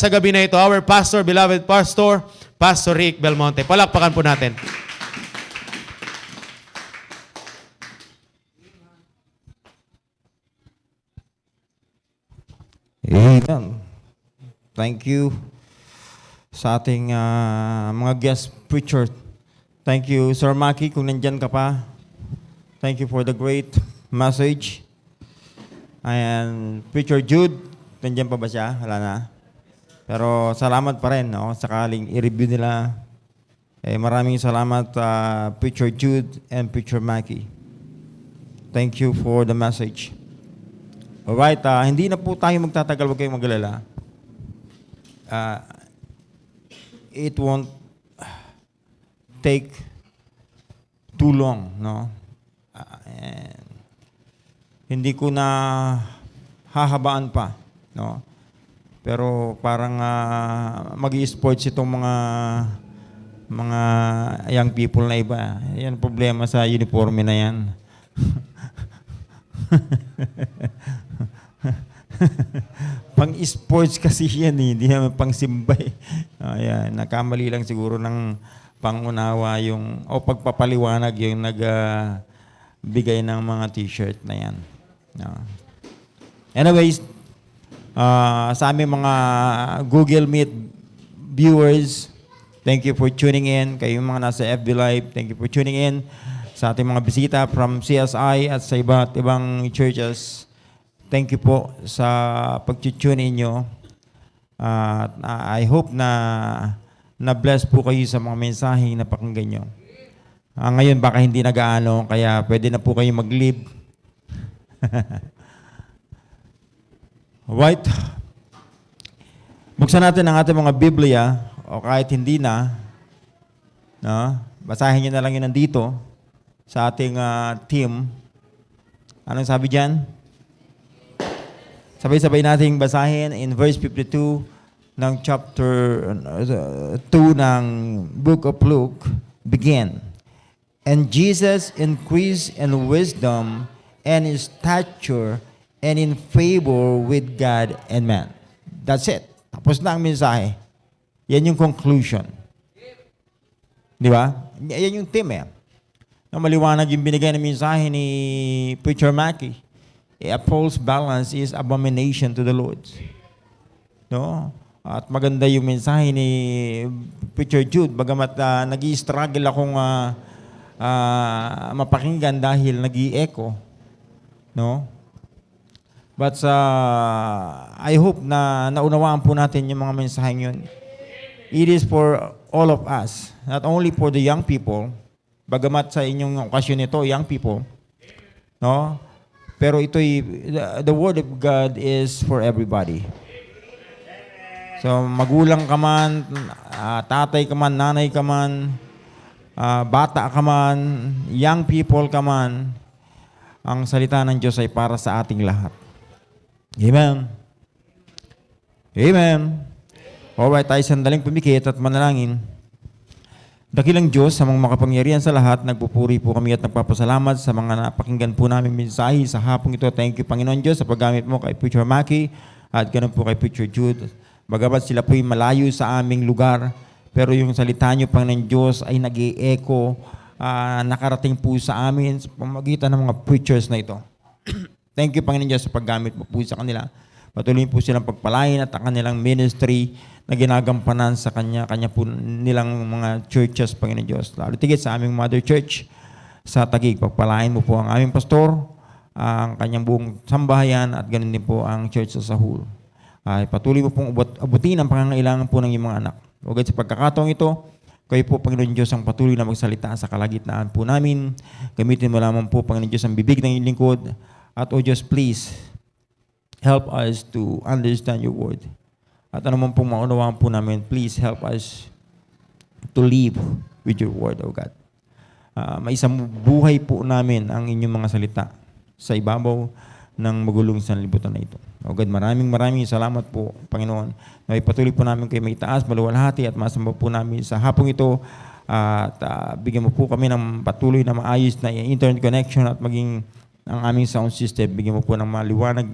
Sa gabi na ito, our pastor, beloved pastor, Pastor Rick Belmonte. Palakpakan po natin. Amen. Thank you sa ating mga guest preacher. Thank you, Sir Maki, kung nandyan ka pa. Thank you for the great message. And Preacher Jude, nandyan pa ba siya? Wala na. Pero salamat pa rin, no? Sakaling i-review nila. Maraming salamat, Preacher Jude and Preacher Maki. Thank you for the message. Alright, hindi na po tayo magtatagal, huwag kayong magalala. It won't take too long, no? And hindi ko na hahabaan pa, no? Pero parang mag-i-sports itong mga young people na iba. Yan problema sa uniforme na yan. Pang-sports kasi yan eh, hindi naman pang-simbay. Ayan, nakamali lang siguro ng pangunawa yung, o pagpapaliwanag yung nagbigay ng mga t-shirt na yan. Anyways, sa aming mga Google Meet viewers, thank you for tuning in. Kayong mga nasa FB Live, thank you for tuning in. Sa ating mga bisita from CSI at sa iba't ibang churches, thank you po sa pag-tune in nyo. I hope na bless po kayo sa mga mensaheng napakinggan nyo. Ngayon baka hindi nag-aano, kaya pwede na po kayo mag-leave. Right? Buksan natin ang ating mga Biblia, o kahit hindi na, no? Basahin nyo na lang yun nandito sa ating team. Anong sabi dyan? Sabay-sabay nating basahin in verse 52 ng chapter 2 ng Book of Luke. Begin. And Jesus increased in wisdom and in stature and in favor with God and man. That's it. Tapos na ang mensahe. Yan yung conclusion. Di ba? Yan yung theme eh. Maliwanag yung binigay na mensahe ni Preacher Maki. A false balance is abomination to the Lord. No? At maganda yung mensahe ni Preacher Jude, bagamat nag-i-struggle akong mapakinggan dahil nag-i-echo. No? But I hope na naunawaan po natin yung mga mensaheng yun. It is for all of us, not only for the young people, bagamat sa inyong okasyon ito, young people, no? Pero ito'y, the Word of God is for everybody. So, magulang ka man, tatay ka man, nanay ka man, bata ka man, young people ka man, ang salita ng Diyos ay para sa ating lahat. Amen. Amen. Alright, tayo sandaling pumikit at manalangin. Dakilang Diyos, sa mga makapangyarihan sa lahat, nagpupuri po kami at nagpapasalamat sa mga napakinggan po namin mensahe sa hapong ito. Thank you, Panginoon Diyos, sa paggamit mo kay Preacher Maki at ganun po kay Preacher Jude. Bagamat sila po'y malayo sa aming lugar, pero yung salita niyo, Panginoon Diyos, ay nag-i-echo, nakarating po sa amin sa pamamagitan ng mga preachers na ito. Thank you, Panginoon Diyos, sa paggamit mo po sa kanila. Patuloy po silang pagpalain at ang kanilang ministry na ginagampanan sa kanya po nilang mga churches, Panginoon Diyos. Lalo tigit sa aming mother church sa Taguig. Pagpalain mo po ang aming pastor, ang kanyang buong sambahayan at ganun din po ang church sa Sahul. Patuloy mo pong abutin ang pangangailangan po ng iyong mga anak. Ugad sa pagkakataong ito, kayo po, Panginoon Diyos, ang patuloy na magsalita sa kalagitnaan po namin. Gamitin mo lamang po, Panginoon Diyos, ang bibig ng iyong lingkod. At, O Diyos, please, help us to understand your word. At ano man pong maunawaan po namin, please help us to live with your word, O God. Maisang buhay po namin ang inyong mga salita sa ibabaw ng magulong sanlibutan na ito. O God, maraming salamat po, Panginoon. Na ipatuloy po namin kayo may taas, maluwalhati at masamba po namin sa hapong ito. At bigyan mo po kami ng patuloy na maayos na internet connection at maging ang aming sound system. Bigyan mo po ng maliwanag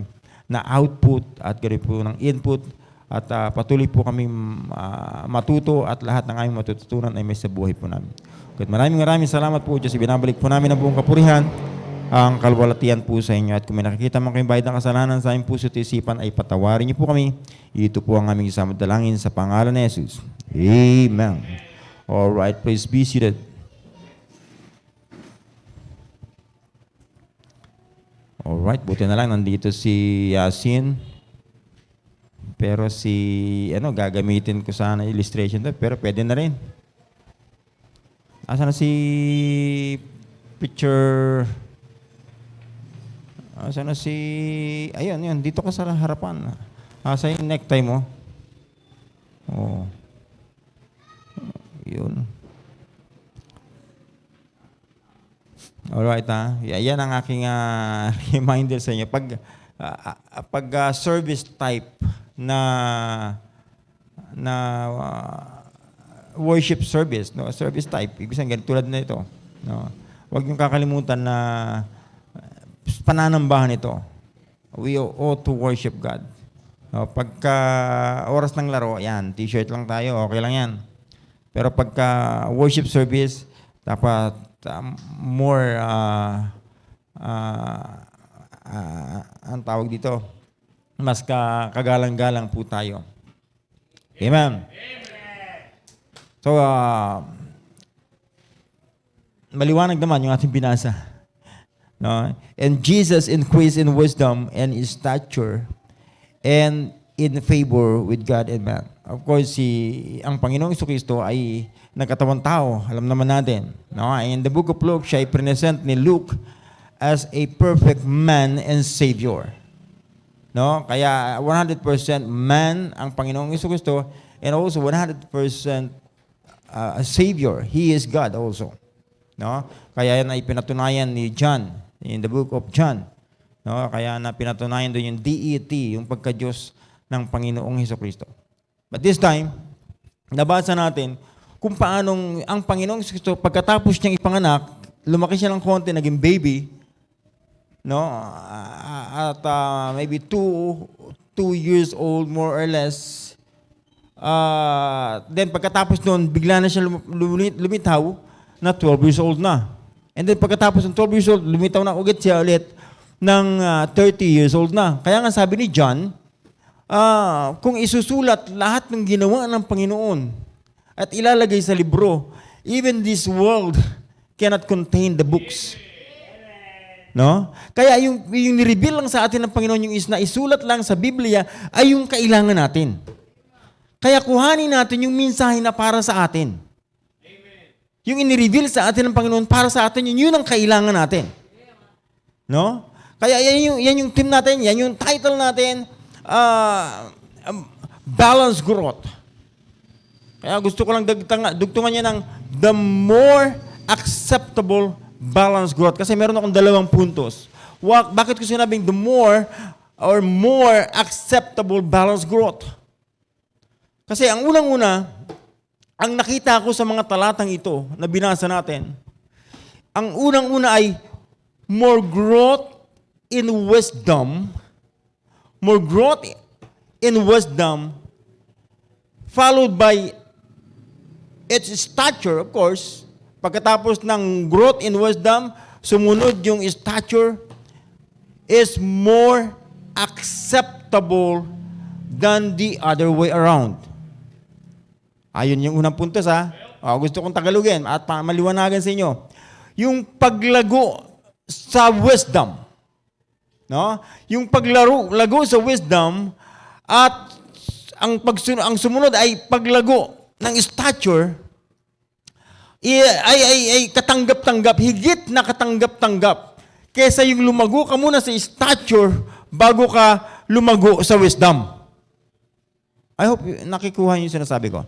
na output at ganoon po ng input At patuloy po kami matuto at lahat ng aming matututunan ay may sa buhay po namin. At maraming salamat po, Diyos. Binabalik po namin ang buong kapurihan, ang kalwalatian po sa inyo. At kung may nakikita man kayong bayad ng kasalanan sa aming puso at isipan, ay patawarin niyo po kami. Ito po ang aming isang dalangin sa pangalan ni Jesus. Amen. Alright, please be seated. Alright, buti na lang nandito si Yasin. Pero gagamitin ko sana illustration to, pero pwede na rin. Asa na si picture? Asa na si... Ayun, dito ka sa harapan. Asa yung necktie mo? Oh. Yun. Alright, yan ang aking reminder sa inyo. Pag service type na worship service, no, service type, ibig sabihin tulad na ito, no. Huwag niyong kakalimutan na pananambahan ito. We ought to worship God. No, pagka oras ng laro, yan, t-shirt lang tayo, okay lang yan. Pero pagka worship service, dapat more ang tawag dito, mas kagalang-galang po tayo. Amen. So, maliwanag naman yung ating binasa. No? And Jesus increased in wisdom and in stature and in favor with God and man. Of course, ang Panginoong Jesucristo ay nagkatawang tao. Alam naman natin. No? In the book of Luke, siya ay present ni Luke as a perfect man and Savior. No? Kaya 100% man ang Panginoong Jesucristo and also 100% Savior. He is God also. No? Kaya yan ay pinatunayan ni John in the book of John. No? Kaya na pinatunayan doon yung deity, yung pagka-Diyos ng Panginoong Jesucristo. But this time, nabasa natin kung paanong ang Panginoong Jesucristo pagkatapos niyang ipanganak, lumaki siya ng konti, naging baby, no? At maybe 2 years old more or less. Then pagkatapos noon, bigla na siya lumitaw na 12 years old na. And then pagkatapos ng 12 years old, lumitaw na ulit siya ulit ng 30 years old na. Kaya nga sabi ni John, kung isusulat lahat ng ginawa ng Panginoon at ilalagay sa libro, even this world cannot contain the books. No? Kaya yung ni-reveal lang sa atin ng Panginoon, yung na isulat lang sa Biblia, ay yung kailangan natin. Kaya kuhanin natin yung mensahe na para sa atin. Yung ini-reveal sa atin ng Panginoon para sa atin, yun ang kailangan natin. No? Kaya yan yung team natin, yan yung title natin, Balanced Growth. Kaya gusto ko lang dugtungan niya ng the more acceptable balanced growth. Kasi meron akong 2 puntos. Bakit ko sinabing the more or more acceptable balanced growth? Kasi ang unang-una, ang nakita ko sa mga talatang ito na binasa natin, ang unang-una ay more growth in wisdom, followed by its stature, of course. Pagkatapos ng growth in wisdom, sumunod yung stature is more acceptable than the other way around. Ayun yung unang puntos gusto kong tagalogin at maliwanagan sa inyo. Yung paglago sa wisdom. No? Yung paglago sa wisdom at ang sumunod ay paglago ng stature ay katanggap-tanggap, higit na katanggap-tanggap kesa yung lumago ka muna sa stature bago ka lumago sa wisdom. I hope nakikuha niyo yung sinasabi ko.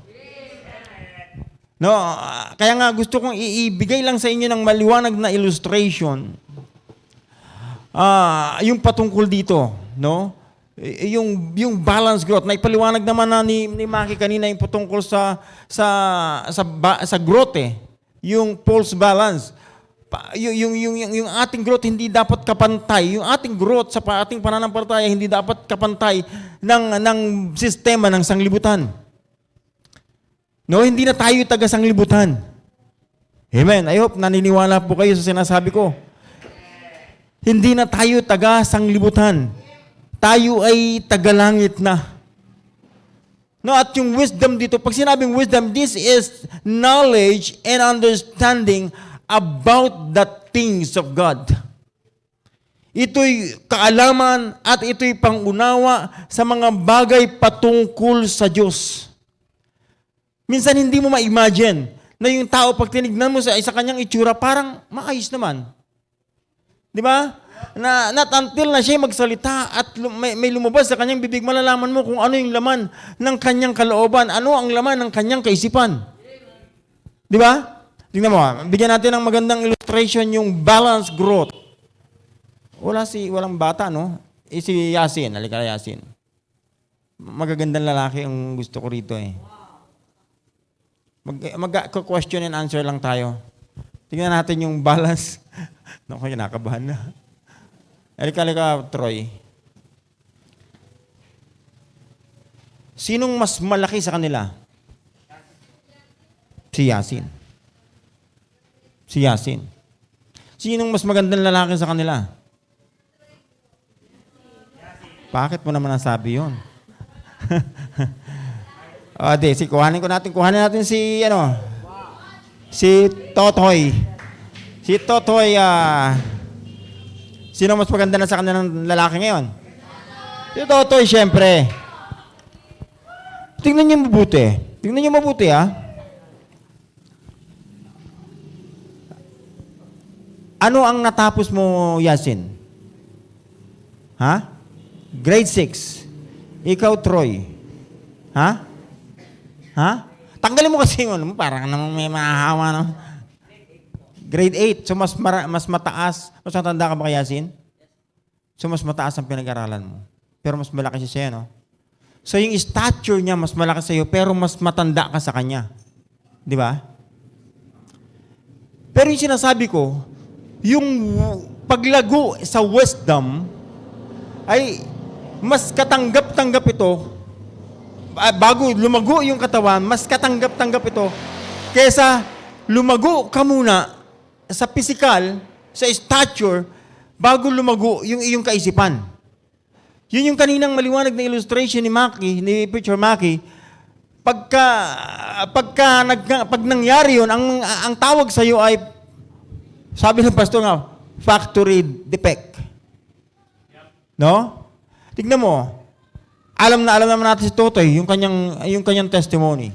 No, kaya nga gusto kong ibigay lang sa inyo ng maliwanag na illustration. Yung patungkol dito, no? Yung balance growth na ipaliwanag naman na ni Maki kanina yung patungkol sa growth yung pulse balance. yung ating growth hindi dapat kapantay. Yung ating growth sa ating pananampalataya hindi dapat kapantay ng sistema ng sanglibutan. No, hindi na tayo taga sanglibutan. Amen. I hope naniniwala po kayo sa sinasabi ko. Hindi na tayo taga sanglibutan. Tayo ay tagalangit na. No, at yung wisdom dito, pag sinabing wisdom, this is knowledge and understanding about the things of God. Ito'y kaalaman at ito'y pangunawa sa mga bagay patungkol sa Diyos. Minsan hindi mo ma-imagine na yung tao pag tinignan mo sa kanyang itsura, parang maayos naman. Di ba? Not until na siya magsalita at may lumabas sa kanyang bibig, malalaman mo kung ano yung laman ng kanyang kalooban, ano ang laman ng kanyang kaisipan. Di ba? Tingnan mo, bigyan natin ng magandang illustration yung balanced growth. Walang bata, no? Si Yasin, halika na Yasin. Magagandang lalaki ang gusto ko rito eh. Mag-question and answer lang tayo. Tingnan natin yung balance. Naku, kinakabahan na. Halika, Troy. Sinong mas malaki sa kanila? Si Yasin. Si Yasin. Sinong mas magandang lalaki sa kanila? Bakit mo naman nasabi yun? Kuhanin natin si Totoy. Si Totoy, sino mas maganda na sa kanilang lalaki ngayon? Si Totoy, syempre. Tingnan niyo mabuti, ha? Ano ang natapos mo, Yasin? Ha? Grade 6. Ikaw, Troy. Ha? Tanggalin mo kasi yun. Parang namang may mahahawa, no? Grade 8. So, mas mataas. Mas matanda ka ba kay Yasin? So, mas mataas ang pinag-aralan mo. Pero mas malaki siya sa'yo, no? So, yung stature niya, mas malaki sa'yo, pero mas matanda ka sa kanya. Di ba? Pero yung sinasabi ko, yung paglago sa wisdom ay mas katanggap-tanggap ito bago lumago yung katawan, mas katanggap-tanggap ito kaysa lumago ka muna sa physical, sa stature, bago lumago yung iyong kaisipan. Yun yung kaninang maliwanag na illustration ni Preacher Maki. Pag nangyari yun, ang tawag sa iyo ay, sabi ng pastor nga, factory defect. No? Tignan mo. Alam naman natin si Totoy, yung kanyang testimony.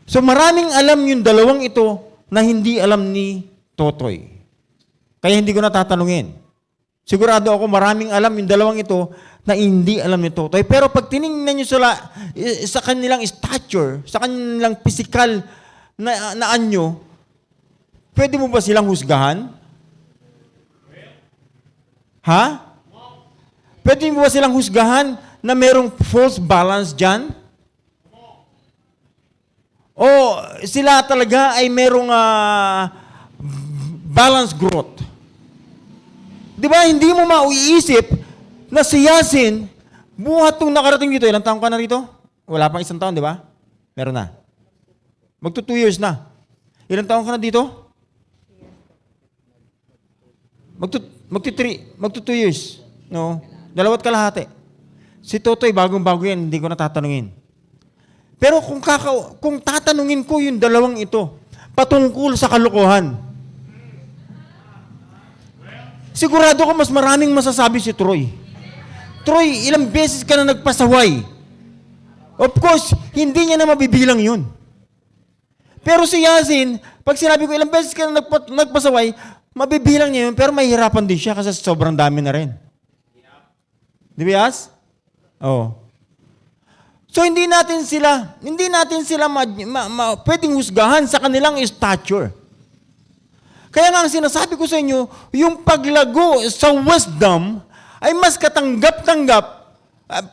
So maraming alam yung dalawang ito na hindi alam ni Totoy. Kaya hindi ko natatanungin. Sigurado ako maraming alam yung dalawang ito na hindi alam ni Totoy. Pero pag tinignan nyo sa kanilang stature, sa kanilang physical na anyo, pwede mo ba silang husgahan? Ha? Pwede mo ba silang husgahan na merong false balance dyan? O sila talaga ay merong balance growth? Di ba, hindi mo mauiisip na si Yasin, buhat itong nakarating dito. Ilang taon ka na rito? Wala pang isang taon, di ba? Meron na. Magto 2 years na. Ilang taon ka na dito? Magto 2 years. No? 2 kalahati. Si Totoy, bagong-bago yan, hindi ko natatanungin. Pero kung tatanungin ko yung dalawang ito, patungkol sa kalokohan, sigurado ko mas maraming masasabi si Troy. Troy, ilang beses ka na nagpasaway. Of course, hindi niya na mabibilang yun. Pero si Yasin, pag sinabi ko ilang beses ka na nagpasaway, mabibilang niya yun, pero mahihirapan din siya kasi sobrang dami na rin. Di ba, Yas? Oo. So, hindi natin sila pwedeng husgahan sa kanilang stature. Kaya nga ang sinasabi ko sa inyo, yung paglago sa wisdom ay mas katanggap-tanggap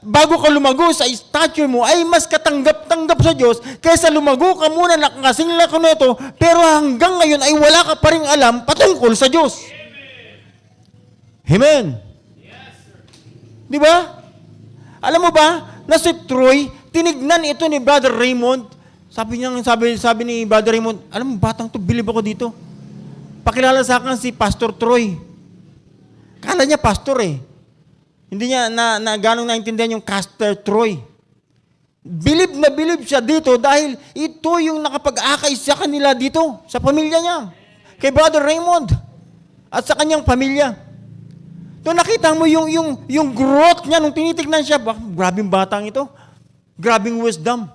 bago ka lumago sa stature mo, ay mas katanggap-tanggap sa Diyos kaysa lumago ka muna, nakasingla ka nito, pero hanggang ngayon ay wala ka pa rin alam patungkol sa Diyos. Amen. Di ba? Alam mo ba, na si Troy, tinignan ito ni Brother Raymond. Sabi ni Brother Raymond, alam mo, batang to, bilib ako dito. Pakilala sa akin si Pastor Troy. Kala niya pastor eh. Hindi niya na ganong naintindihan yung Caster Troy. Bilib na bilib siya dito dahil ito yung nakapag-akay sa kanila dito, sa pamilya niya. Kay Brother Raymond at sa kanyang pamilya. Doon nakita mo yung growth niya nung tinitignan siya. Grabing batang ito. Grabing wisdom.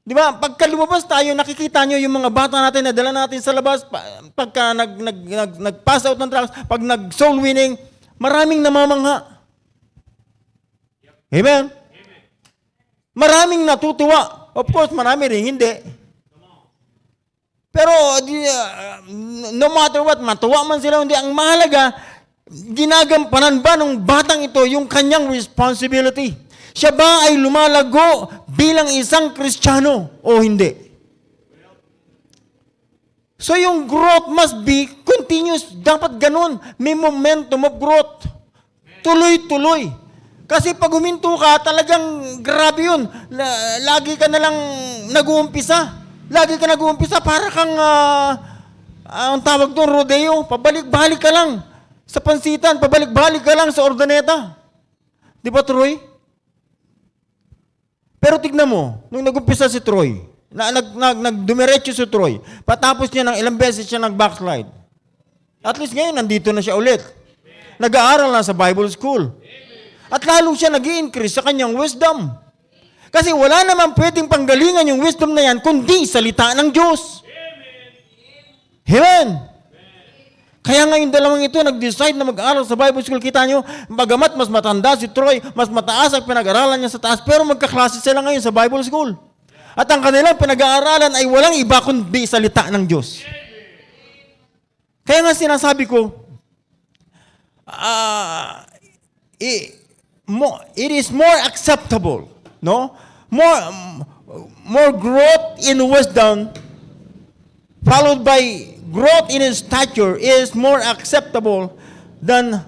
Di ba? Pagka lumabas tayo, nakikita nyo yung mga bata natin na dala natin sa labas. Pagka nag-pass out ng drugs, pag nag-soul winning, maraming namamangha. Amen? Maraming natutuwa. Of course, marami rin hindi. Pero, no matter what, matuwa man sila, hindi. Ang mahalaga, ginagampanan ba ng batang ito yung kanyang responsibility? Siya ba ay lumalago bilang isang Kristiyano o hindi? So yung growth must be continuous. Dapat ganun. May momentum of growth. Tuloy-tuloy. Kasi pag huminto ka, talagang grabe yun. Lagi ka nalang nag-uumpisa. Lagi ka nag-uumpisa para kang, ang tawag doon, rodeo. Pabalik-balik ka lang sa pansitan. Pabalik-balik ka lang sa ordaneta. Di ba, Troy? Pero tignan mo, nung nag-umpisa si Troy, nagdumiretso si Troy, patapos niya ng ilang beses siya nag-backslide. At least ngayon, nandito na siya ulit. Nag-aaral na sa Bible school. At lalo siya nag-i-increase sa kanyang wisdom. Kasi wala naman pwedeng panggalingan yung wisdom na yan, kundi salita ng Diyos. Amen. Kaya ngayon dalawang ito nag-decide na mag-aaral sa Bible School. Kita nyo, bagamat mas matanda si Troy, mas mataas ang pinag-aralan niya sa taas, pero magkaklase sila ngayon sa Bible School. At ang kanilang pinag-aaralan ay walang iba kundi salita ng Diyos. Kaya nga sinasabi ko, it is more acceptable, no? More growth in wisdom followed by growth in his stature is more acceptable than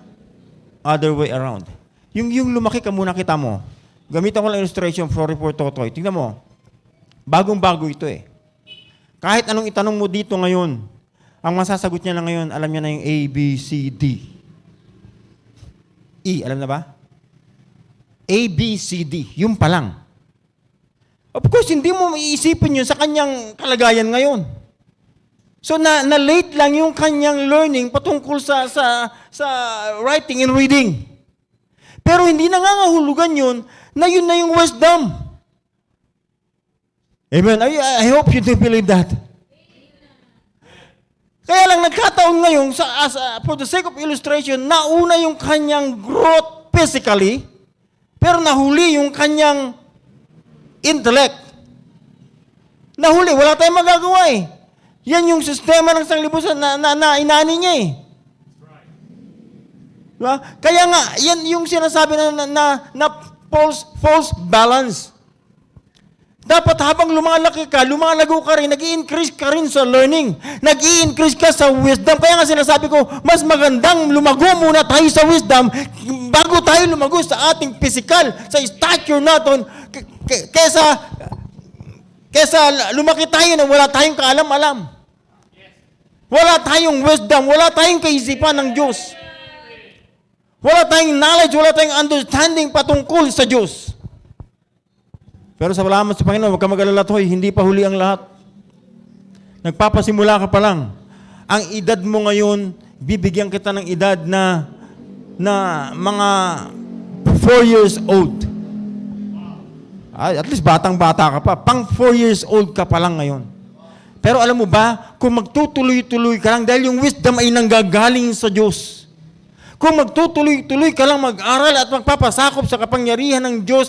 other way around. Yung lumaki ka muna, kita mo. Gamitan ko lang illustration for report Totoy. Tingnan mo. Bagong-bago ito eh. Kahit anong itanong mo dito ngayon, ang masasagot niya na ngayon, alam niya na yung A, B, C, D. E, alam na ba? A, B, C, D. Yung pa lang. Of course, hindi mo iisipin yun sa kanyang kalagayan ngayon. So na-late lang yung kanyang learning patungkol sa writing and reading. Pero hindi nangangahulugan yun na yung wisdom. Amen. I hope you do believe that. Kaya lang nagkataon ngayon, for the sake of illustration, nauna yung kanyang growth physically, pero nahuli yung kanyang intellect. Nahuli, wala tayong magagawa eh. Yan yung sistema ng sanglibusan na inani niya eh. Diba? Kaya nga, yan yung sinasabi na false balance. Dapat habang lumalaki ka, lumalago ka rin, nag-i-increase ka rin sa learning. Nag-i-increase ka sa wisdom. Kaya nga sinasabi ko, mas magandang lumago muna tayo sa wisdom bago tayo lumago sa ating physical, sa stature natin, kesa lumaki tayo na wala tayong kaalam-alam. Wala tayong wisdom, wala tayong kaisipan ng Diyos. Wala tayong knowledge, wala tayong understanding patungkol sa Diyos. Pero sa salamat sa Panginoon, huwag ka mag-alala, Toy, hindi pa huli ang lahat. Nagpapasimula ka pa lang. Ang edad mo ngayon, bibigyan kita ng edad na mga 4 years old. At least batang-bata ka pa. Pang 4 years old ka pa lang ngayon. Pero alam mo ba, kung magtutuloy-tuloy ka lang, dahil yung wisdom ay nanggagaling sa Diyos. Kung magtutuloy-tuloy ka lang mag-aral at magpapasakop sa kapangyarihan ng Diyos,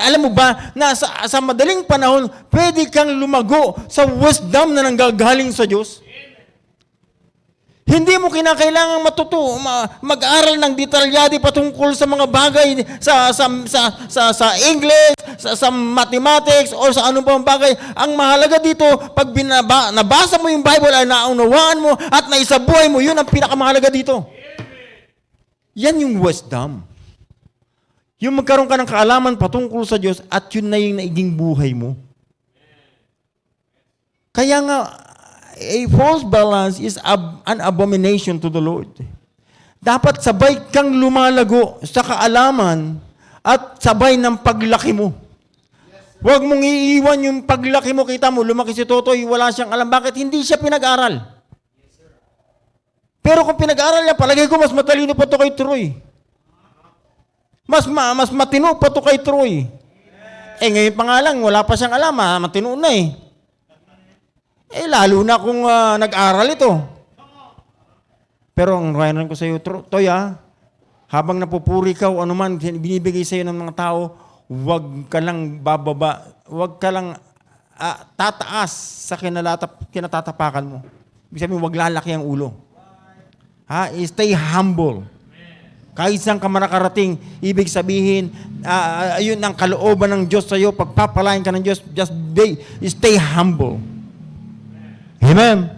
alam mo ba, na sa madaling panahon, pwede kang lumago sa wisdom na nanggagaling sa Diyos? Hindi mo kinakailangan mag-aral ng detalyado patungkol sa mga bagay sa English, sa mathematics, o sa anong pang bagay. Ang mahalaga dito, pag nabasa mo yung Bible ay naunawaan mo at naisabuhay mo, yun ang pinakamahalaga dito. Yan yung wisdom. Yung magkaroon ka ng kaalaman patungkol sa Diyos at yun na yung naiging buhay mo. Kaya nga, a false balance is an abomination to the Lord. Dapat sabay kang lumalago sa kaalaman at sabay ng paglaki mo. Huwag mong iiwan yung paglaki mo. Kita mo, lumaki si Totoy, wala siyang alam. Bakit? Hindi siya pinag-aral. Pero kung pinag-aral niya, palagay ko mas matalino pa to kay Troy. Mas matino pa to kay Troy. Ngayon pa nga lang, wala pa siyang alam. Matino na eh. Lalo na kung nag-aral ito. Pero ang rayanan ko sa iyo, Toy, habang napupuri ka o anuman binibigay sa iyo ng mga tao, huwag ka lang bababa, huwag ka lang tataas sa kinatatapakan mo. Ibig sabihin, huwag lalaki ang ulo. Stay humble. Kahit saan ka manakarating, ibig sabihin, ayun ang kalooban ng Diyos sa iyo, pagpapalain ka ng Diyos, just stay humble. Amen?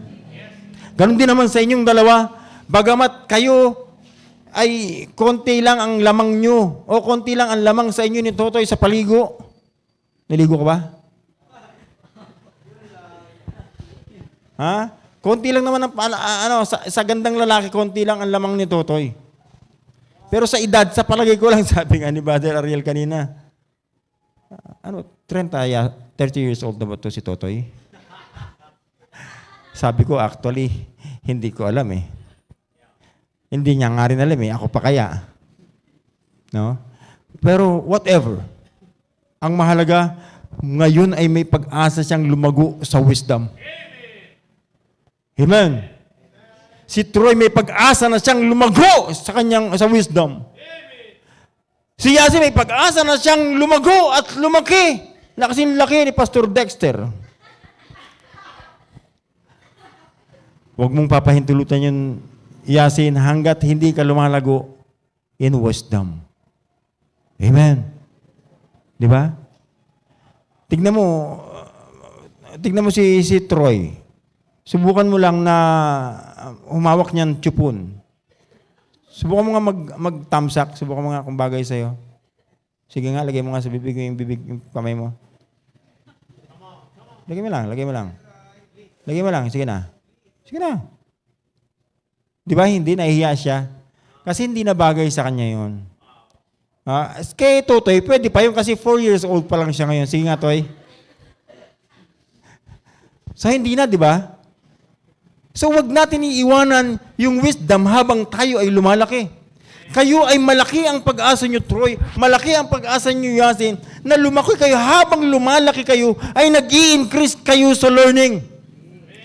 Ganon din naman sa inyong dalawa, bagamat kayo ay konti lang ang lamang nyo o konti lang ang lamang sa inyo ni Totoy sa paligo. Naligo ka ba? Konti lang naman ang, sa gandang lalaki, konti lang ang lamang ni Totoy. Pero sa edad, sa palagay ko lang, sabi nga ni Brother Ariel kanina, 30 years old na ba ito si Totoy? Sabi ko, actually, hindi ko alam eh. Hindi niya nga rin alam eh. Ako pa kaya. No? Pero whatever. Ang mahalaga, ngayon ay may pag-asa siyang lumago sa wisdom. Amen. Si Troy may pag-asa na siyang lumago sa wisdom. Si Yasi may pag-asa na siyang lumago at lumaki. Na kasing laki ni Pastor Dexter. Huwag mong papahintulutan yun, Yasin, hanggat hindi ka lumalago in wisdom. Amen. Di ba? Tignan mo si Troy. Subukan mo lang na humawak niyan tsupon. Subukan mo nga mag-tamsak. Subukan mo nga kung bagay sa'yo. Sige nga, lagay mo nga sa bibig yung kamay mo. Lagay mo lang. Lagay mo lang, sige na. Sige na. Di ba, hindi nahihiya siya? Kasi hindi na bagay sa kanya yun. Kay Totoy, pwede pa yun kasi 4 years old pa lang siya ngayon. Sige nga, Toy. So, hindi na, di ba? So, wag natin iiwanan yung wisdom habang tayo ay lumalaki. Kayo ay malaki ang pag-asa nyo, Troy. Malaki ang pag-asa nyo, Yasin, na lumaki kayo habang lumalaki kayo ay nag-i-increase kayo sa learning.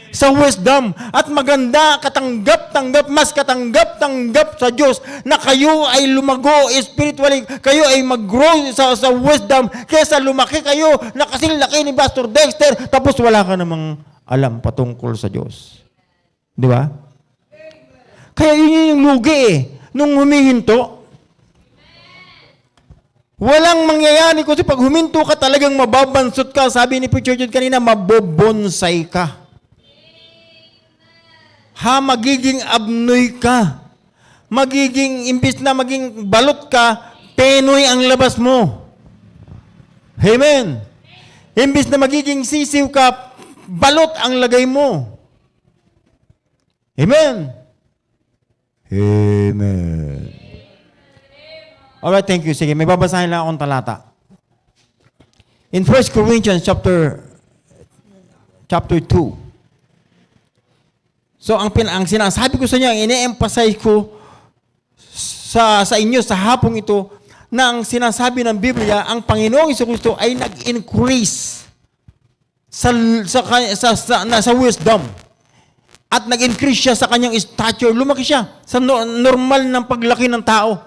Sa wisdom. At maganda, mas katanggap-tanggap sa Diyos na kayo ay lumago spiritually, kayo ay mag-grow sa wisdom kaysa lumaki kayo na kasing laki ni Pastor Dexter tapos wala ka namang alam patungkol sa Diyos. Di ba? Kaya yun yung lugi nung humihinto. Walang mangyayari kasi pag huminto ka talagang mababansot ka. Sabi ni Preacher Jude kanina, mabobonsay ka. Magiging abnoy ka. Imbis na maging balot ka, penoy ang labas mo. Amen. Imbis na magiging sisiw ka, balot ang lagay mo. Amen. Amen. Alright, thank you. Sige, may babasahin lang akong talata. In 1 Corinthians chapter 2. So, ang sinasabi ko sa inyo, ang ine-emphasize ko sa inyo sa hapong ito, na ang sinasabi ng Biblia, ang Panginoong Jesucristo ay nag-increase sa wisdom. At nag-increase siya sa kanyang stature. Lumaki siya sa normal ng paglaki ng tao.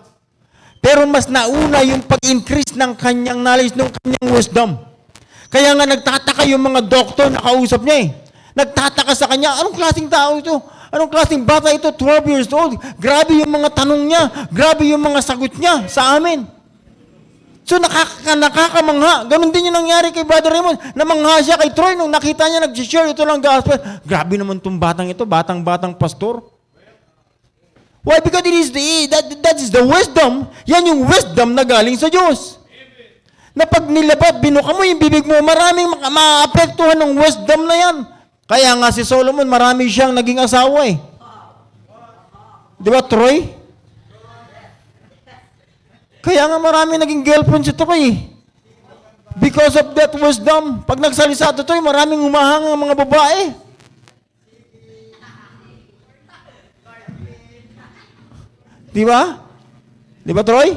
Pero mas nauna yung pag-increase ng kanyang knowledge, ng kanyang wisdom. Kaya nga nagtataka yung mga doktor na kausap niya eh. Nagtataka sa kanya, anong klaseng tao ito? Anong klaseng bata ito? 12 years old. Grabe yung mga tanong niya. Grabe yung mga sagot niya sa amin. So nakakamangha. Ganon din yung nangyari kay Brother Raymond. Namangha siya kay Troy nung nakita niya nag-share ito ng gospel. Grabe naman itong batang ito. Batang-batang pastor. Why? Because that is the wisdom. Yan yung wisdom na galing sa Diyos. Na pag nilabas, binuka mo yung bibig mo, maraming maapektuhan ng wisdom na yan. Kaya nga si Solomon, marami siyang naging asawa eh. Di ba, Troy? Kaya nga marami naging girlfriend si Troy eh. Because of that wisdom. Pag nagsalisa ito, Troy, maraming humahangang mga babae. Di ba? Di ba, Troy?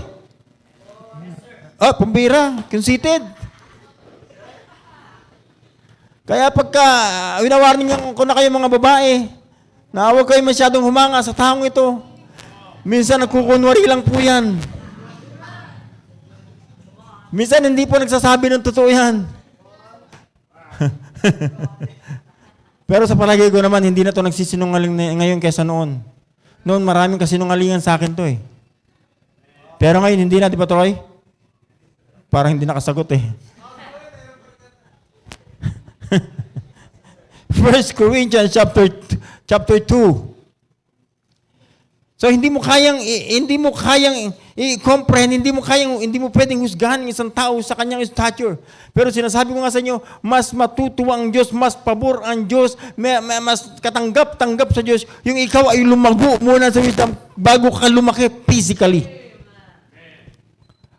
Oh, pambira. Conceited. Kaya pagka winawarning ko na kayo mga babae, na huwag kayo masyadong humanga sa taong ito. Minsan nagkukunwari lang po yan. Minsan hindi po nagsasabi ng totoo yan. Pero sa palagay ko naman, hindi na ito nagsisinungaling ngayon kaysa noon. Noon maraming kasinungalingan sa akin to eh. Pero ngayon hindi na, di ba Troy? Parang hindi nakasagot eh. 1 Corinthians chapter 2. So hindi mo kayang i-comprehend, hindi mo pwedeng husgahan ng isang tao sa kanyang stature. Pero sinasabi ko nga sa inyo, mas matutuwa ang Diyos, mas pabor ang Diyos, mas katanggap-tanggap sa Diyos, yung ikaw ay lumago muna sa wisdom bago ka lumaki physically.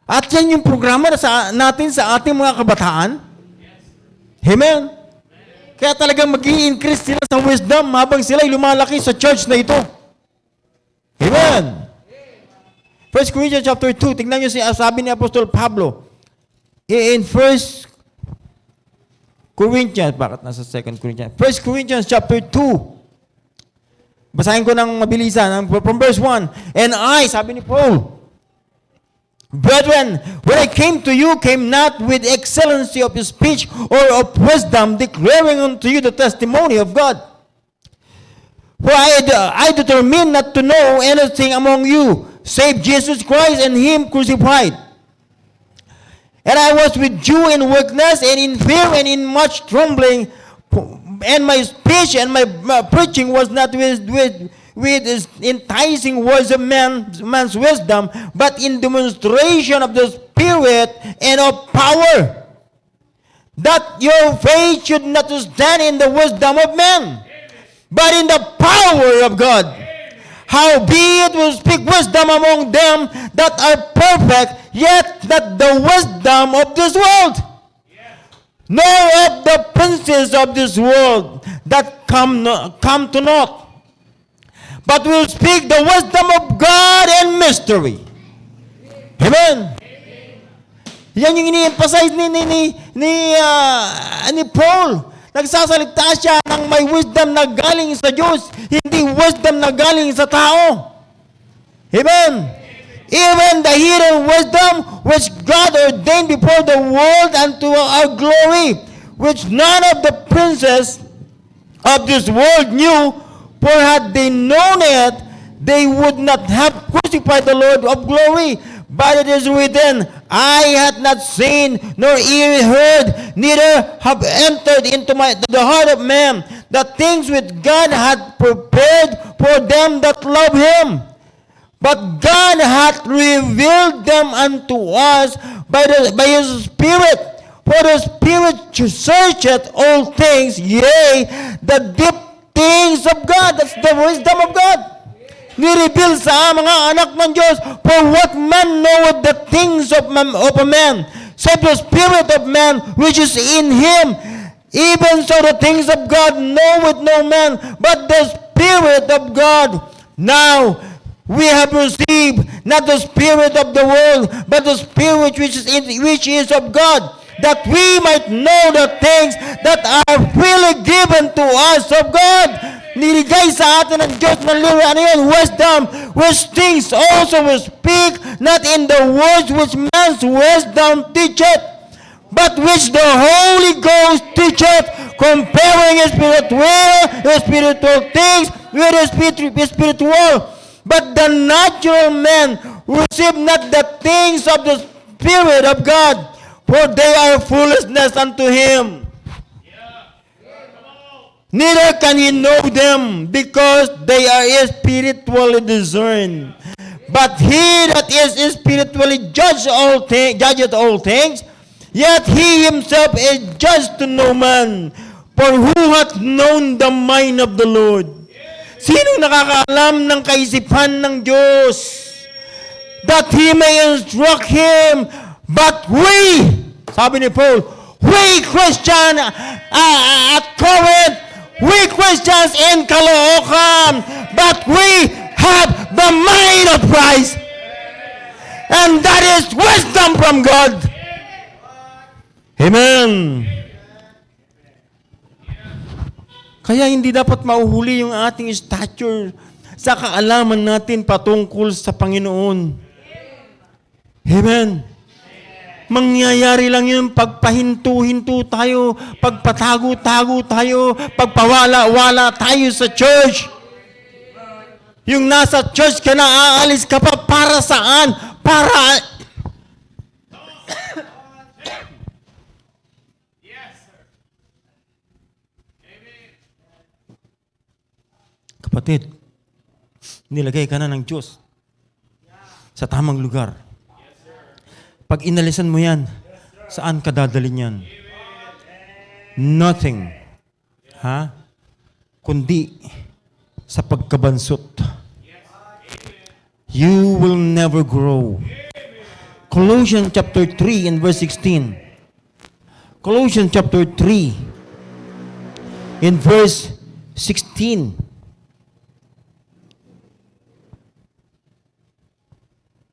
At yan yung programa natin sa ating mga kabataan. Amen? Kaya talagang mag-i-increase sila sa wisdom habang sila ay lumalaki sa church na ito. Amen. 1 Corinthians chapter 2, tingnan nyo sabi ni Apostol Pablo. In 1 Corinthians, bakit nasa 2 Corinthians? 1 Corinthians chapter 2. Basahin ko ng mabilisan, from verse 1. And I, sabi ni Paul, Brethren, when I came to you, came not with excellency of speech or of wisdom, declaring unto you the testimony of God. For I determined not to know anything among you, save Jesus Christ and Him crucified. And I was with you in weakness and in fear and in much trembling, and my speech and my preaching was not with enticing words of man's wisdom, but in demonstration of the Spirit and of power, that your faith should not stand in the wisdom of men, but in the power of God. Howbeit we speak wisdom among them that are perfect, yet not the wisdom of this world, nor of the princes of this world that come to naught. But we'll speak the wisdom of God and mystery. Amen. Yan yung ini-emphasize ni Paul. Nagsasalita siya ng may wisdom na galing sa Diyos, hindi wisdom na galing sa tao. Amen. Even the hidden wisdom which God ordained before the world unto our glory, which none of the princes of this world knew, for had they known it, they would not have crucified the Lord of glory. But it is written, I had not seen, nor ear heard, neither have entered into the heart of man, the things which God had prepared for them that love Him. But God hath revealed them unto us by His Spirit. For the Spirit searcheth all things, yea, the deep things of God. That's the wisdom of God. Nireveal sa mga anak ng Diyos, for what man knoweth the things of a man, save the spirit of man which is in him. Even so the things of God knoweth no man, but the Spirit of God. Now we have received not the spirit of the world, but the Spirit which is of God, that we might know the things that are freely given to us of God. Niligay sa atin ng Diyos ng wisdom, which things also we speak, not in the words which man's wisdom teacheth, but which the Holy Ghost teacheth, comparing spiritual things with the spiritual, but the natural man receive not the things of the Spirit of God, for they are foolishness unto him. Neither can he know them, because they are spiritually discerned. But he that is spiritually judgeth all things, yet he himself is judged to no man. For who hath known the mind of the Lord? Sino nakakaalam ng kaisipan ng Diyos? That he may instruct him. But we, sabi ni Paul, we Christian at Corinth, we Christians in Caloocan, but we have the mind of Christ. And that is wisdom from God. Amen. Kaya hindi dapat mauhuli yung ating stature sa kaalaman natin patungkol sa Panginoon. Amen. Mangyayari lang yun pagpahinto-hinto tayo, pagpatago-tago tayo, pagpawala-wala tayo sa church. Yung nasa church ka na, aalis ka pa para saan? Para... Kapatid, nilagay ka na ng Diyos sa tamang lugar. Pag inalisan mo yan, saan ka dadalhin yan? Nothing. Kundi sa pagkabansot. You will never grow. Colossians chapter 3 and verse 16. Colossians chapter 3 in verse 16.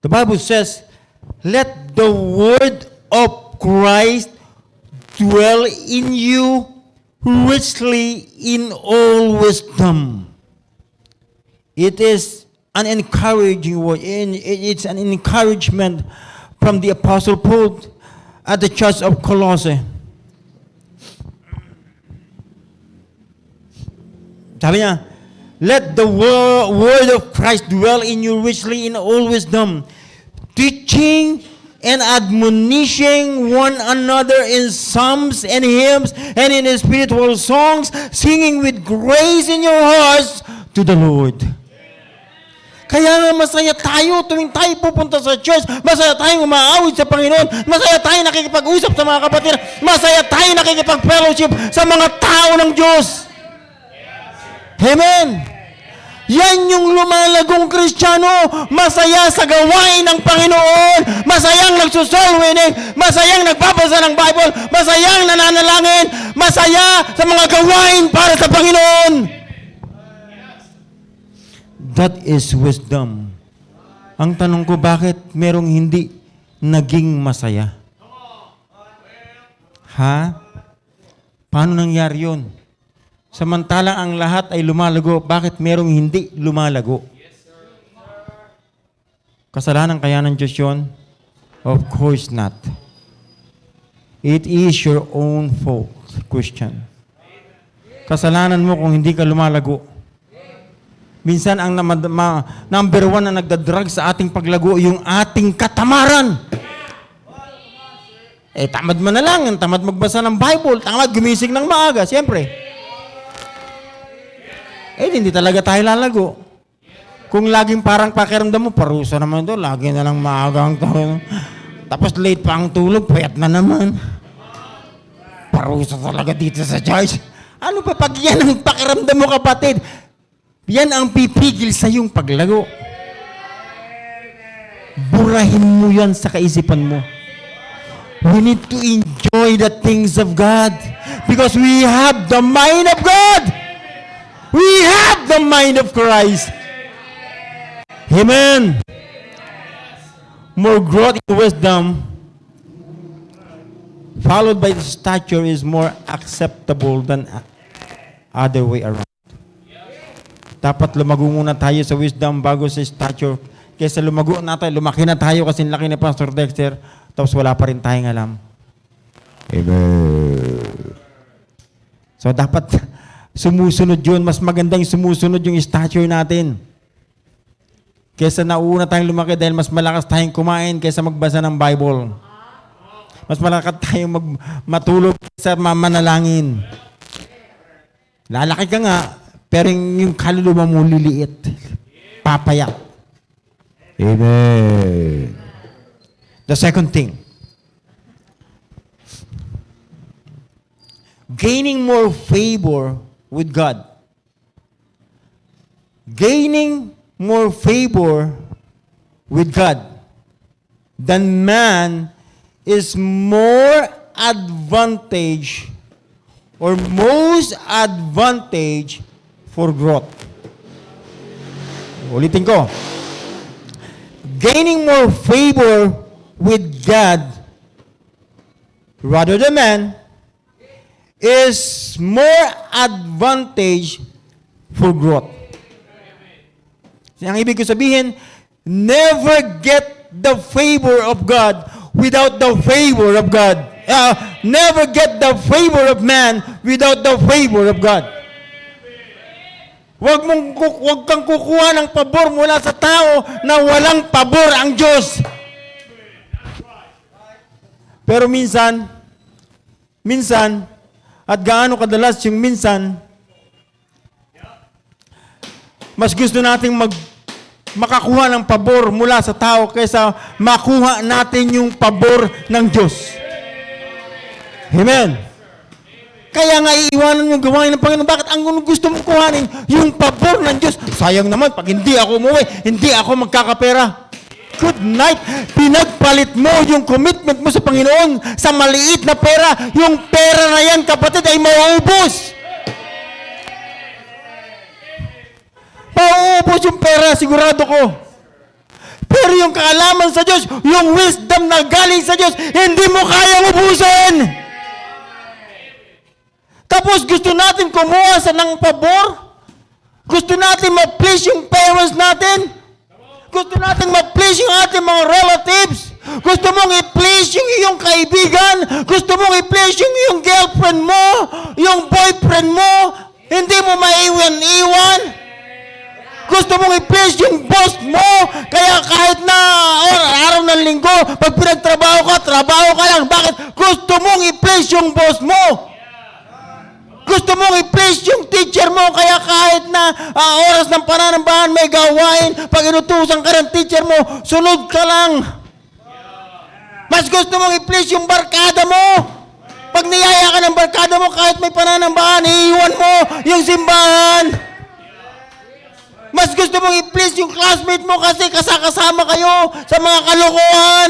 The Bible says, let the word of Christ dwell in you richly in all wisdom. It is an encouraging word. It's an encouragement from the Apostle Paul at the church of Colossae. Sabi niya, let the word of Christ dwell in you richly in all wisdom, teaching and admonishing one another in psalms and hymns and in spiritual songs, singing with grace in your hearts to the Lord. Kaya nga masaya tayo tuwing tayo pupunta sa church, masaya tayong umaawit sa Panginoon, masaya tayo nakikipag-usap sa mga kapatid, masaya tayo nakikipag-fellowship sa mga tao ng Diyos. Amen. Yan yung lumalagong Kristiyano, masaya sa gawain ng Panginoon, masayang nagsusoul winning, masayang nagbabasa ng Bible, masayang nananalangin, masaya sa mga gawain para sa Panginoon. That is wisdom. Ang tanong ko, bakit merong hindi naging masaya? Paano nangyari yun? Samantalang ang lahat ay lumalago, bakit merong hindi lumalago? Kasalanan kaya ng Diyos yun? Of course not. It is your own fault, Christian. Kasalanan mo kung hindi ka lumalago. Minsan ang number one na nagdadrag sa ating paglago, yung ating katamaran. Tamad man na lang, tamad magbasa ng Bible, tamad gumising ng maaga, siyempre. Hindi talaga tayo lalago. Kung laging parang pakiramdam mo, parusa naman ito, lagi na lang maagang tayo. Tapos late pa ang tulog, payat na naman. Parusa talaga dito sa church. Ano pa pag yan ang pakiramdam mo, kapatid? Yan ang pipigil sa iyong paglago. Burahin mo yan sa kaisipan mo. We need to enjoy the things of God because we have the mind of God. We have the mind of Christ. Amen. More growth in wisdom followed by the stature is more acceptable than other way around. Dapat lumago muna tayo sa wisdom bago sa stature. Kaysa lumago na tayo, lumaki na tayo kasi laki ni Pastor Dexter, tapos wala pa rin tayong alam. Amen. So dapat sumusunod yun. Mas magandang sumusunod yung stature natin. Kesa nauna tayong lumaki dahil mas malakas tayong kumain kaysa magbasa ng Bible. Mas malakas tayong matulog kaysa manalangin. Lalaki ka nga, pero yung kaluluwa mo liliit. Papayat. Amen. The second thing. Gaining more favor with God. Gaining more favor with God than man is more advantage or most advantage for growth. Ulitin ko. Gaining more favor with God rather than man is more advantage for growth. Ang ibig ko sabihin, never get the favor of God without the favor of God. Never get the favor of man without the favor of God. Huwag kang kukuha ng pabor mula sa tao na walang pabor ang Diyos. Pero minsan, at gaano kadalas yung minsan, mas gusto nating makakuha ng pabor mula sa tao kaysa makuha natin yung pabor ng Diyos. Amen. Kaya nga iiwanan yung gawain ng Panginoon. Bakit ang gusto mong kuhanin? Yung pabor ng Diyos. Sayang naman, pag hindi ako umuwi, hindi ako magkakapera. Good night. Pinagpalit mo yung commitment mo sa Panginoon sa maliit na pera. Yung pera na yan, kapatid, ay mauubos. Mauubos yung pera, sigurado ko. Pero yung kaalaman sa Diyos, yung wisdom na galing sa Diyos, hindi mo kayang ubusin. Tapos gusto natin kumuha sa ng pabor. Gusto natin ma-please yung parents natin. Gusto natin ma-please yung ating mga relatives. Gusto mong i-please yung iyong kaibigan. Gusto mong i-please yung iyong girlfriend mo, yung boyfriend mo. Hindi mo maiwan-iwan. Gusto mong i-please yung boss mo. Kaya kahit na araw ng linggo, pag pinagtrabaho ka, trabaho ka lang. Bakit? Gusto mong i-please yung boss mo. Gusto mong i-please yung teacher mo, kaya kahit na oras ng pananambahan may gawain, pag inutusan ka ng teacher mo, sunod ka lang. Mas gusto mong i-please yung barkada mo. Pag niyaya ka ng barkada mo, kahit may pananambahan, iiwan mo yung simbahan. Mas gusto mong i-please yung classmate mo kasi kasama kayo sa mga kalokohan.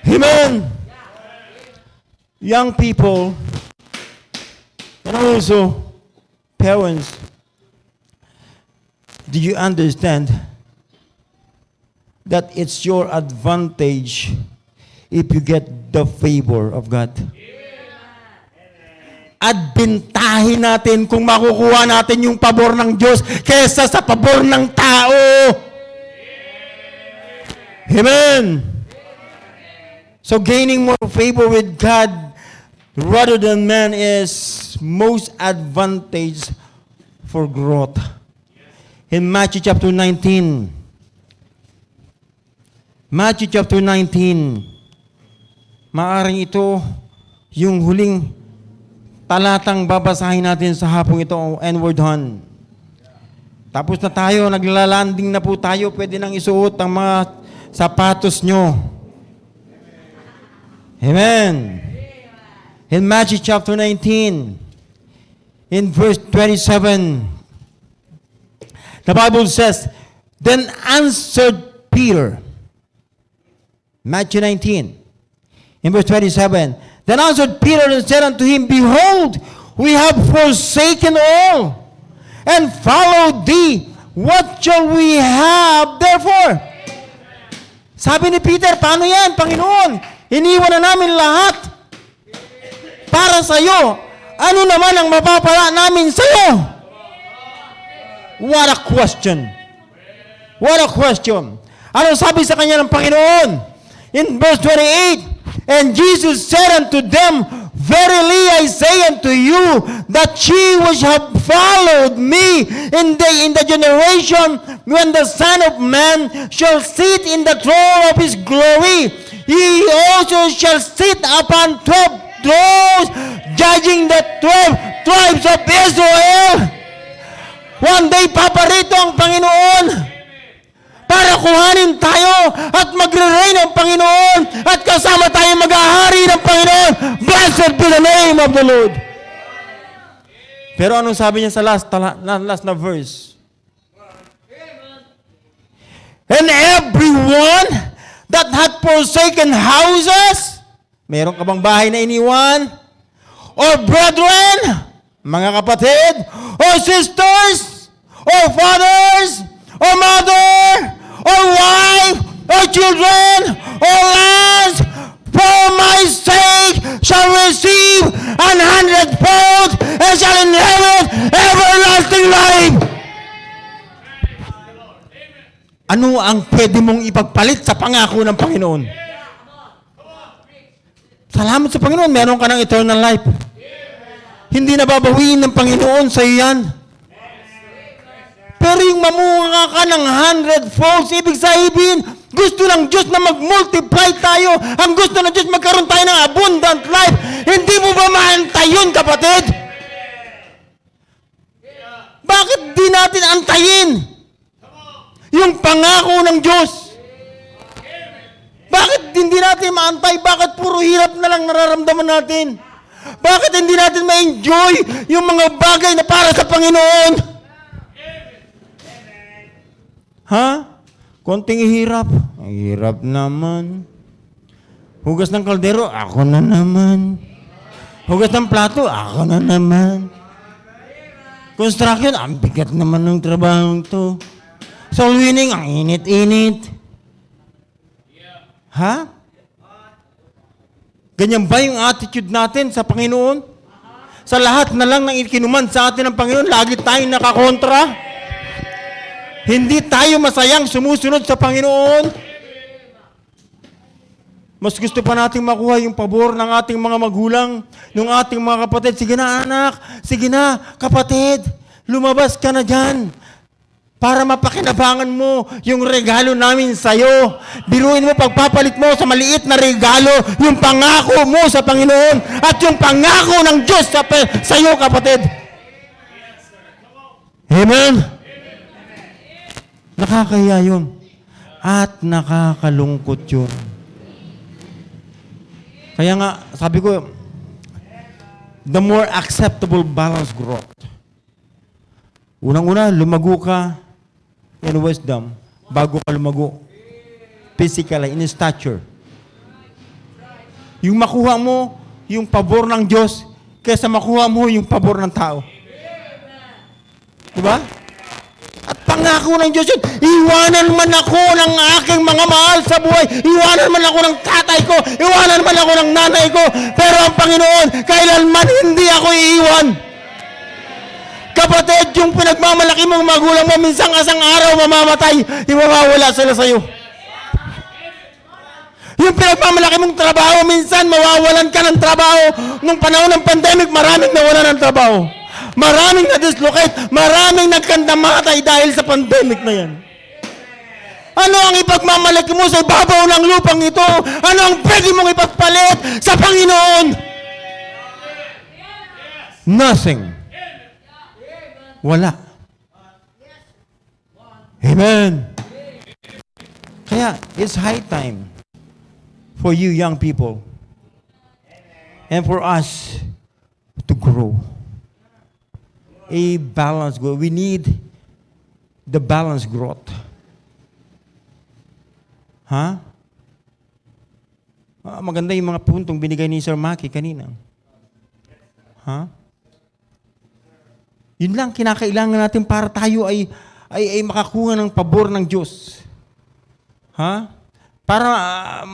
Amen. Young people, and also parents, do you understand that it's your advantage if you get the favor of God? At bintahin natin kung makukuha natin yung pabor ng Diyos kesa sa pabor ng tao. Amen. So gaining more favor with God rather than man is most advantage for growth. In Matthew chapter 19, maaring ito yung huling talatang babasahin natin sa hapong ito, N-word hon. Tapos na tayo, naglalanding na po tayo, pwede nang isuot ang mga sapatos nyo. Amen. In Matthew chapter 19, in verse 27, the Bible says, Then answered Peter, Matthew 19, in verse 27, Then answered Peter and said unto him, Behold, we have forsaken all, and followed thee. What shall we have therefore? Sabi ni Peter, paano yan, Panginoon? Iniwan na namin lahat para sa iyo. Ano naman ang mapapala namin sa iyo? What a question. What a question. Ano sabi sa kanya ng Panginoon? In verse 28, And Jesus said unto them, Verily I say unto you, that she which have followed me in the generation when the Son of Man shall sit in the throne of his glory, he also shall sit upon 12 thrones, judging the 12 tribes of Israel. One day, paparito ang Panginoon para kuhanin tayo at magre-reign ang Panginoon at kasama tayo mag-ahari ng Panginoon. Blessed be the name of the Lord. Pero anong sabi niya sa last na verse? And everyone that hath forsaken houses, meron ka bang bahay na iniwan? Or brethren, mga kapatid, or sisters, or fathers, or mother, or wife, or children, or lands, for my sake shall receive 100-fold and shall inherit everlasting life. Ano ang pwede mong ipagpalit sa pangako ng Panginoon? Salamat sa Panginoon, meron ka ng eternal life. Hindi nababawiin ng Panginoon sa iyo yan. Pero yung mamunga ka ng 100-folds, ibig sabihin, gusto ng Diyos na mag-multiply tayo. Ang gusto ng Diyos magkaroon tayo ng abundant life. Hindi mo ba maantay yun, kapatid? Bakit di natin antayin yung pangako ng Diyos? Bakit hindi natin maantay? Bakit puro hirap na lang nararamdaman natin? Bakit hindi natin ma-enjoy yung mga bagay na para sa Panginoon? Ha? Konting hirap. Ang hirap naman. Hugas ng kaldero, ako na naman. Hugas ng plato, ako na naman. Construction, ang bigat naman ng trabaho to. Soul winning, ang init-init. Ha? Ganyan ba yung attitude natin sa Panginoon? Sa lahat na lang ng ikinuman sa atin ng Panginoon, lagi tayong nakakontra? Hindi tayo masayang sumusunod sa Panginoon? Mas gusto pa nating makuha yung pabor ng ating mga magulang, ng ating mga kapatid. Sige na anak, sige na kapatid, lumabas ka na dyan para mapakinabangan mo yung regalo namin sa'yo. Biruin mo, pagpapalit mo sa maliit na regalo, yung pangako mo sa Panginoon at yung pangako ng Diyos sa'yo, kapatid. Amen? Nakakahiya yun. At nakakalungkot yun. Kaya nga, sabi ko, the more acceptable balanced growth. Unang-una, lumago ka in wisdom bago ka lumago physically, in stature. Yung makuha mo yung pabor ng Diyos kaysa makuha mo yung pabor ng tao. Diba? At pangako ng Diyos yun, iwanan man ako ng aking mga mahal sa buhay, iwanan man ako ng tatay ko, iwanan man ako ng nanay ko, pero ang Panginoon, kailanman hindi ako iiwan. Kapatid, yung pinagmamalaki mong magulang mo, minsan asang araw mamamatay, mawawala sila sa'yo. Yung pinagmamalaki mong trabaho, minsan mawawalan ka ng trabaho. Nung panahon ng pandemic, maraming nawala ng trabaho. Maraming na-dislocate, maraming nagkandamatay dahil sa pandemic na yan. Ano ang ipagmamalaki mo sa ibabaw ng lupang ito? Ano ang pwede mong ipagpalit sa Panginoon? Nothing. Wala. Amen. Kaya, it's high time for you young people and for us to grow. A balanced growth. We need the balanced growth. Ha? Maganda yung mga puntong binigay ni Sir Maki kanina. Ha? Yun lang kinakailangan natin para tayo ay makakuha ng pabor ng Diyos. Ha? Para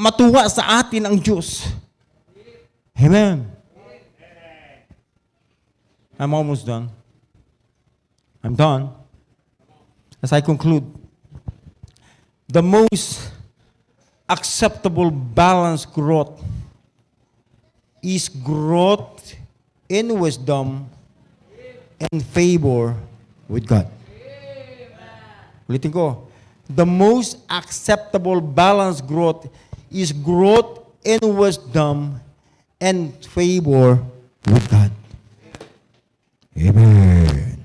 matuwa sa atin ang Diyos. Amen. I'm almost done. I'm done. As I conclude, the most acceptable balanced growth is growth in wisdom and favor with God. Ulitin ko. The most acceptable balanced growth is growth in wisdom and favor with God. Amen.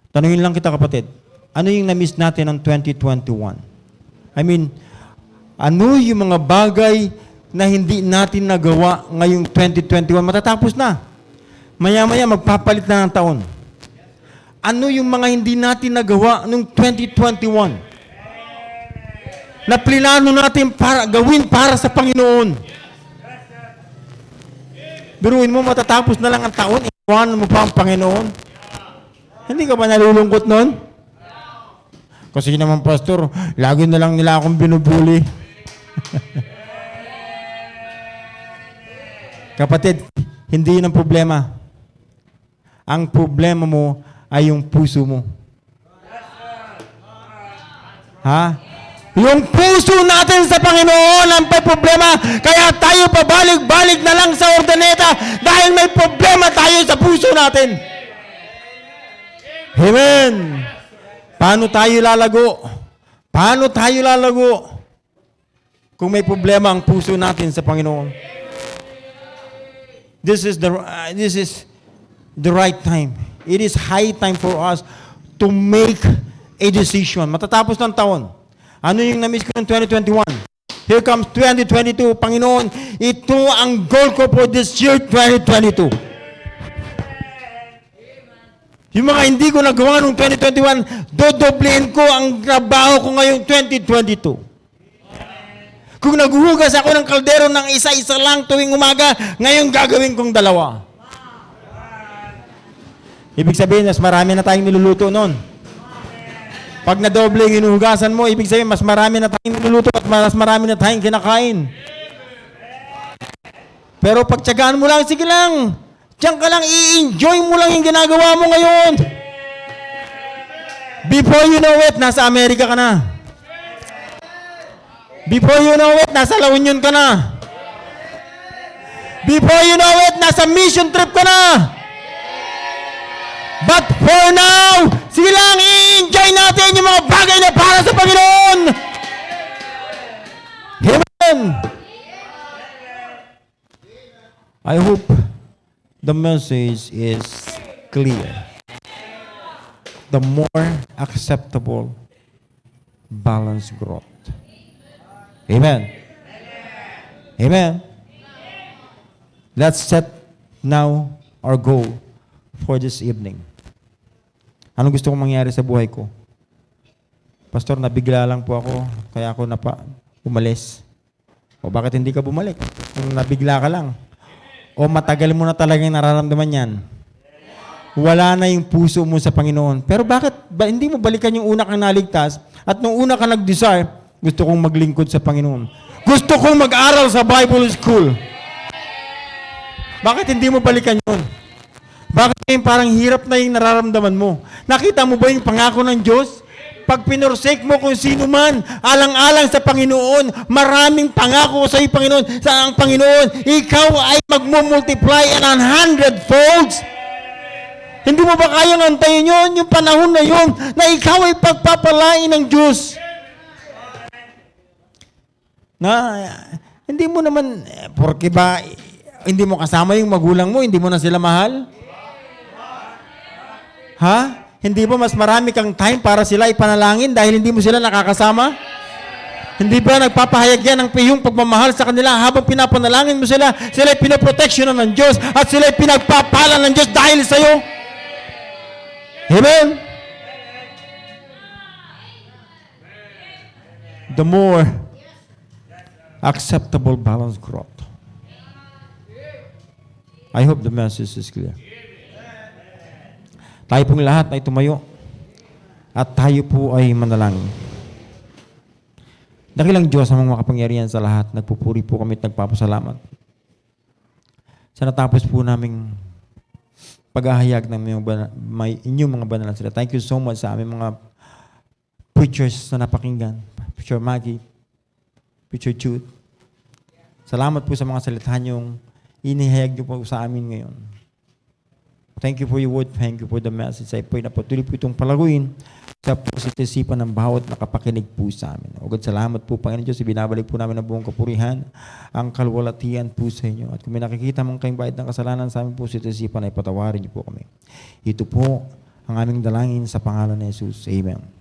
Tanungin lang kita, kapatid. Ano yung na-miss natin ng 2021? I mean, ano yung mga bagay na hindi natin nagawa ngayong 2021? Matatapos na. Maya-maya magpapalit na ng taon. Ano yung mga hindi natin nagawa noong 2021? Na plinano natin para gawin para sa Panginoon. Biruin mo, matatapos na lang ang taon, iwanan mo pa ang Panginoon. Hindi ka ba nalulungkot nun? Kasi naman, Pastor, lagi na lang nila akong binubuli. Kapatid, hindi yun ang problema. Ang problema mo ay yung puso mo. Ha? Yung puso natin sa Panginoon ang may problema. Kaya tayo pabalik-balik na lang sa ordeneta dahil may problema tayo sa puso natin. Amen. Paano tayo lalago? Paano tayo lalago kung may problema ang puso natin sa Panginoon? This is the right time. It is high time for us to make a decision. Matatapos ng taon. Ano yung na-miss ko ng 2021? Here comes 2022. Panginoon, ito ang goal ko for this year, 2022. Yung mga hindi ko nagawa noong 2021, dodoblihin ko ang trabaho ko ngayong 2022. Kung naghuhugas ako ng kaldero ng isa-isa lang tuwing umaga, ngayon gagawin kong dalawa. Ibig sabihin, mas marami na tayong niluluto noon. Pag nadoble yung hinuhugasan mo, ibig sabihin, mas marami na tayong niluluto at mas marami na tayong kinakain. Pero pag tiyagaan mo lang, sige lang. Diyan ka lang, i-enjoy mo lang yung ginagawa mo ngayon. Before you know it, nasa Amerika ka na. Before you know it, nasa La Union ka na. Before you know it, nasa mission trip ka na. But for now, sige lang, i-enjoy natin yung mga bagay na para sa Panginoon. Amen. I hope the message is clear. The more acceptable, balanced growth. Amen. Amen. Let's set now our goal for this evening. Anong gusto kong mangyari sa buhay ko? Pastor, nabigla lang po ako, kaya ako umalis. O bakit hindi ka bumalik? Kung nabigla ka lang. O matagal mo na talagang nararamdaman yan. Wala na yung puso mo sa Panginoon. Pero bakit hindi mo balikan yung una kang naligtas at nung una ka nag-desire, gusto kong maglingkod sa Panginoon. Gusto kong mag-aral sa Bible School. Bakit hindi mo balikan yun? Bakit yung parang hirap na yung nararamdaman mo? Nakita mo ba yung pangako ng Diyos? Pag pinorsake mo kung sino man, alang-alang sa Panginoon, maraming pangako sa iyo, Panginoon, sa ang Panginoon, ikaw ay magmumultiply and 100 folds. Hindi mo ba kayang antayin yun, yung panahon na yun, na ikaw ay pagpapalain ng Diyos? Na, hindi mo naman, porque ba, hindi mo kasama yung magulang mo, hindi mo na sila mahal? Ha? Hindi ba mas marami kang time para sila ipanalangin dahil hindi mo sila nakakasama? Hindi ba nagpapahayag yan ng piyong pagmamahal sa kanila habang pinapanalangin mo sila? Sila ay pinoproteksyonan ng Diyos at sila ay pinagpapala ng Diyos dahil sa iyo. Amen? The more acceptable balanced growth. I hope the message is clear. Tayo pong lahat ay tumayo at tayo po ay manalangin. Dakilang Diyos ang mga makapangyarihan sa lahat. Nagpupuri po kami at nagpapasalamat. Sa natapos po naming paghahayag ng inyong mga banal na sila. Thank you so much sa aming mga preachers na napakinggan. Preacher Maggie, Preacher Jude, Salamat po sa mga salita niyong inihayag niyo po sa amin ngayon. Thank you for your word. Thank you for the message. I pray na patuloy po itong palaguin sa puso at isipan ng bawat nakapakinig po sa amin. O God, salamat po, Panginoon Diyos. Ibinabalik po namin ang buong kapurihan, ang kalwalatian po sa inyo. At kung may nakikita mong kayong bayad ng kasalanan sa amin po sa isipan, ay patawarin niyo po kami. Ito po ang aming dalangin sa pangalan ni Jesus. Amen.